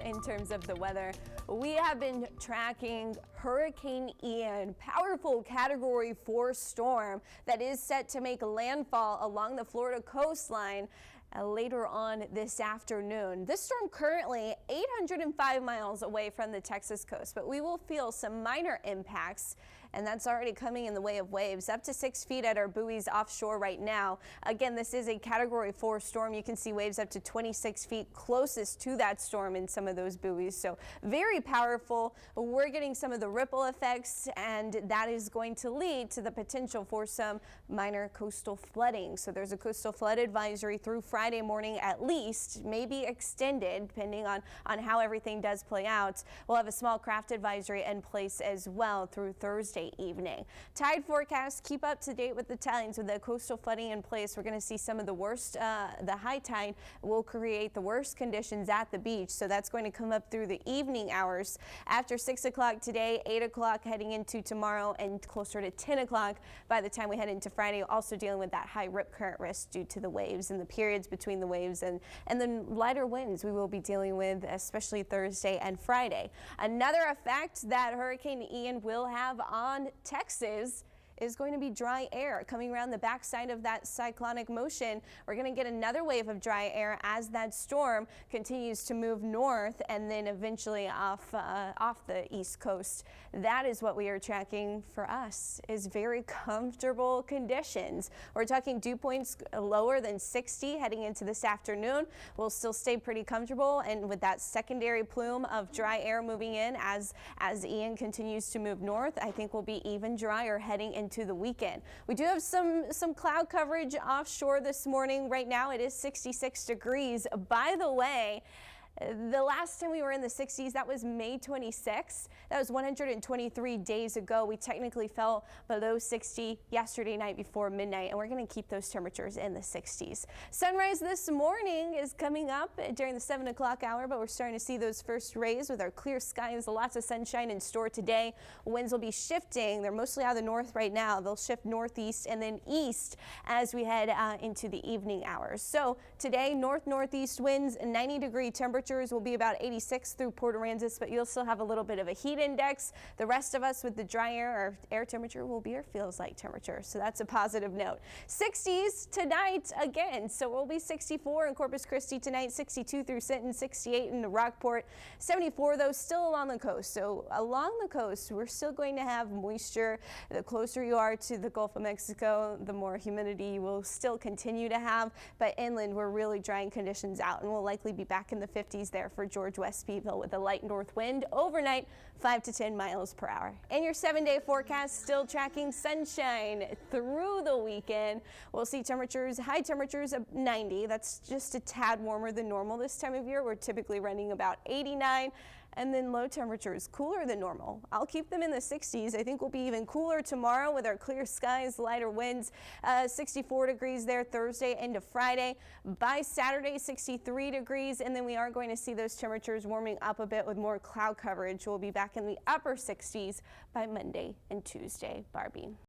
that in terms of the weather. We have been tracking Hurricane Ian, powerful Category 4 storm that is set to make landfall along the Florida coastline later on this afternoon. This storm currently 805 miles away from the Texas coast, but we will feel some minor impacts, and that's already coming in the way of waves up to 6 feet at our buoys offshore right now. Again, this is a Category 4 storm. You can see waves up to 26 feet closest to that storm in some of those buoys, so very powerful. We're getting some of the ripple effects, and that is going to lead to the potential for some minor coastal flooding. So there's a coastal flood advisory through Friday morning at least, maybe extended depending on how everything does play out. We'll have a small craft advisory in place as well through Thursday evening. Tide forecasts keep up to date with the tides. With the coastal flooding in place, we're going to see some of the worst. The high tide will create the worst conditions at the beach, so that's going to come up through the evening hours after 6 o'clock today, 8 o'clock heading into tomorrow, and closer to 10 o'clock by the time we head into Friday. Also dealing with that high rip current risk due to the waves and the periods between the waves and the lighter winds we will be dealing with, especially Thursday and Friday. Another effect that Hurricane Ian will have on Texas is going to be dry air coming around the backside of that cyclonic motion. We're going to get another wave of dry air as that storm continues to move north and then eventually off the east coast. That is what we are tracking for us, is very comfortable conditions. We're talking dew points lower than 60 heading into this afternoon. We'll still stay pretty comfortable, and with that secondary plume of dry air moving in as Ian continues to move north, I think we'll be even drier heading into the weekend. We do have some cloud coverage offshore this morning. Right now it is 66 degrees. By the way, the last time we were in the 60s, that was May 26th. That was 123 days ago. We technically fell below 60 yesterday night before midnight, and we're going to keep those temperatures in the 60s. Sunrise this morning is coming up during the 7 o'clock hour, but we're starting to see those first rays with our clear skies. Lots of sunshine in store today. Winds will be shifting. They're mostly out of the north right now. They'll shift northeast and then east as we head into the evening hours. So today, north-northeast winds, 90-degree temperatures. Will be about 86 through Port Aransas, but you'll still have a little bit of a heat index. The rest of us with the dry air, our air temperature will be our feels like temperature, so that's a positive note. 60s tonight again, so we'll be 64 in Corpus Christi tonight, 62 through Sinton, 68 in Rockport, 74 though still along the coast. So along the coast, we're still going to have moisture. The closer you are to the Gulf of Mexico, the more humidity you will still continue to have, but inland we're really drying conditions out, and we'll likely be back in the 50s there for George West Peeville with a light north wind overnight 5 to 10 miles per hour. In your 7-day forecast, still tracking sunshine through the weekend. We'll see temperatures, high temperatures of 90. That's just a tad warmer than normal this time of year. We're typically running about 89. And then low temperatures, cooler than normal. I'll keep them in the 60s. I think we'll be even cooler tomorrow with our clear skies, lighter winds. 64 degrees there Thursday into Friday. By Saturday, 63 degrees. And then we are going to see those temperatures warming up a bit with more cloud coverage. We'll be back in the upper 60s by Monday and Tuesday. Barbie.